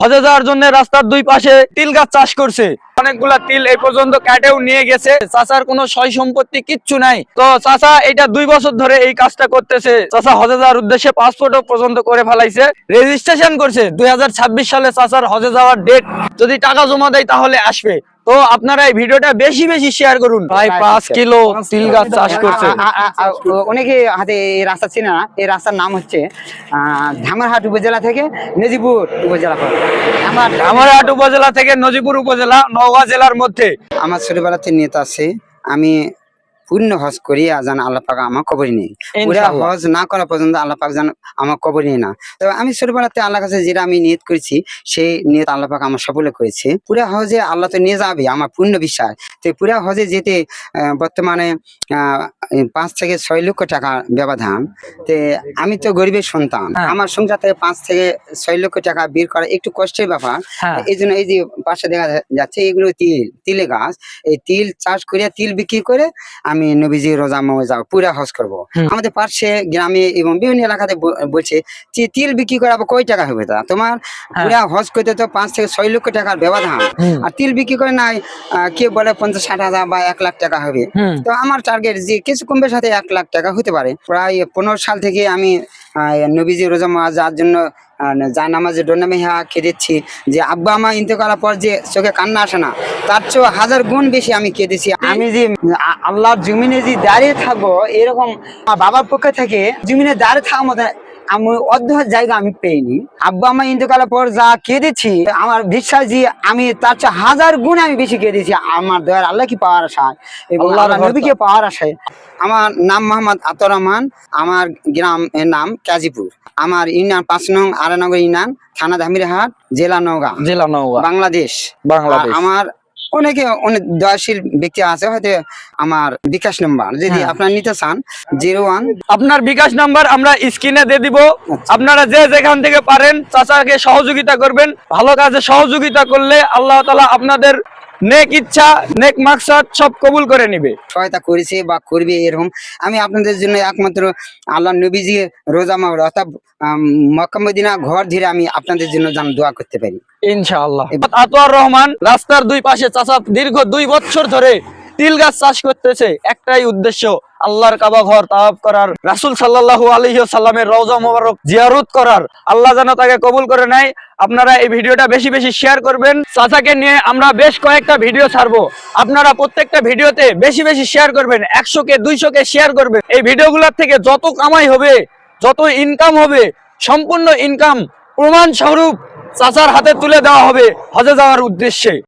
হজে যাওয়ার জন্য রাস্তার দুই পাশে তিল গাছ চাষ করছে। অনেকগুলা তিল এই পর্যন্ত কাটেও নিয়ে গেছে। চাচার কোনো সয় সম্পত্তি কিচ্ছু নাই। তো চাচা এটা 2 বছর ধরে এই কাজটা করতেছে। চাচা হজে যাওয়ার উদ্দেশ্যে পাসপোর্টও পর্যন্ত করে ফেলাইছে, রেজিস্ট্রেশন করছে। 2026 সালে চাচার হজে যাওয়ার ডেট। যদি টাকা জমা দেয় তাহলে আসবে। তো আপনারা এই ভিডিওটা বেশি বেশি শেয়ার করুন। ভাই 5 কিলো তিল গাছ চাষ করছে। অনেকে হাতে এই রাস্তা চেনে না। এই রাস্তার নাম হচ্ছে ধামারহাট উপজেলা থেকে নজিপুর উপজেলা। ধামরাহাট উপজেলা থেকে নজিপুর উপজেলা, নওগাঁ জেলার মধ্যে। আমার ছোটবেলাতে নিয়ত আছে আমি পূর্ণ হজ করি যেন আল্লাহ পাক আমার কবরই নেই। পুরা হজ না করা পর্যন্ত আল্লাহ পাক যেন আমার কবরই নেই না। তো আমি ছোটবেলাতে আল্লাহ কাছে যেটা আমি নিয়ত করেছি সেই নিয়ত আল্লাহ পাক আমার সফলে করেছে। পুরা হজে আল্লাহ তো নিয়ে যাবে, আমার পূর্ণ বিশ্বাস। তো পুরা হজে যেতে বর্তমানে 5 থেকে 6 লক্ষ টাকা ব্যবধান। তো আমি তো গরিবের সন্তান, আমার সংসার থেকে 5 থেকে 6 লক্ষ টাকা বের করা একটু কষ্টের ব্যাপার। এই জন্য এই যে পাশে দেখা যাচ্ছে এগুলো তিলে গাছ, এই তিল চাষ করে তিল বিক্রি করে আমি নবীজি রোজা যাবো, পুরা হজ করবো। আমাদের পাশে গ্রামে এবং বিভিন্ন এলাকাতে বলছে যে তিল বিক্রি করে আবার কয় টাকা হবে তা তোমার পুরা হজ করতে তো 5 থেকে 6 লক্ষ টাকার ব্যবধান। আর তিল বিক্রি করে নাই কেউ বলে 50-60 হাজার বা 1 লাখ টাকা হবে। তো আমার টার্গেট যে কিছু কমের সাথে 1 লাখ টাকা হতে পারে। প্রায় 15 সাল থেকে আমি নবীজি রোজা যাওয়ার জন্য যা নামাজে ডোনামে কেঁদেছি। যে আব্বা আমা ইন্তেকালের পর যে চোখে কান্না আসে না, তার চেয়ে 1000 গুণ বেশি আমি কেঁদেছি। আমি যে আল্লাহর জমিনে যে দাঁড়িয়ে থাকবো এরকম আমার বাবার পক্ষে থেকে জমিনে দাঁড়িয়ে থাকার মতো আমি অর্ধেক জায়গা আমি পেইনি। আব্বা আমা ইন্তেকালের পর যা কেঁদেছি আমার বিশ্বাস যে আমি তার চেয়ে 1000 গুণ আমি বেশি কেঁদেছি। আমার দয়ার আল্লাহ কি পাওয়ার আশায় এবং আল্লাহ নবীকে পাওয়ার আশায়। আমার নাম মোহাম্মদ আতর রহমান, আমার গ্রাম এর নাম কাজীপুর, আমার ইউনিয়ন 5 নং আরানগর ইউনিয়ন, থানা ধামিরহাট, জেলা নওগাঁ, বাংলাদেশ। আমার অনেক দয়াশীল ব্যক্তি আছে, হয়তো আমার বিকাশ নাম্বার যদি আপনারা নিতে চান 01। আপনার বিকাশ নাম্বার আমরা স্ক্রিনে দিয়ে দিব। আপনারা যে যেখান থেকে পারেন চাচাকে সহযোগিতা করবেন। ভালো কাজে সহযোগিতা করলে আল্লাহ তাআলা আপনাদের নেক ইচ্ছা নেক মাকসাদ সব কবুল করে নিবে। সহায়তা করেছে বা করবে এরকম আমি আপনাদের জন্য একমাত্র আল্লাহ নবীজি রোজা মাওলা অর্থাৎ মক্কা মদিনা ঘর ধরে আমি আপনাদের জন্য যেন দোয়া করতে পারি ইনশাআল্লাহ। আতোয়ার রহমান রাস্তার দুই পাশে চাচা দীর্ঘ 2 বছর ধরে তিল গাছ চাষ করতেছে। একটাই উদ্দেশ্য আল্লাহর কাবা ঘর তাওয়াফ করার, রাসূল সাল্লাল্লাহু আলাইহি ওয়াসাল্লামের রওজা মোবারক জিয়ারত করার। আল্লাহ যেন তাকে কবুল করে নেয়। আপনারা এই ভিডিওটা বেশি বেশি শেয়ার করবেন। চাচাকে নিয়ে আমরা বেশ কয়েকটা ভিডিও ছাড়বো। আপনারা প্রত্যেকটা ভিডিওতে বেশি বেশি শেয়ার করবেন, 100 কে 200 কে শেয়ার করবেন। এই ভিডিওগুলোর থেকে যত কামাই হবে, যত ইনকাম হবে, সম্পূর্ণ ইনকাম প্রমাণ স্বরূপ চাচার হাতে তুলে দেওয়া হবে হজে যাওয়ার উদ্দেশ্যে।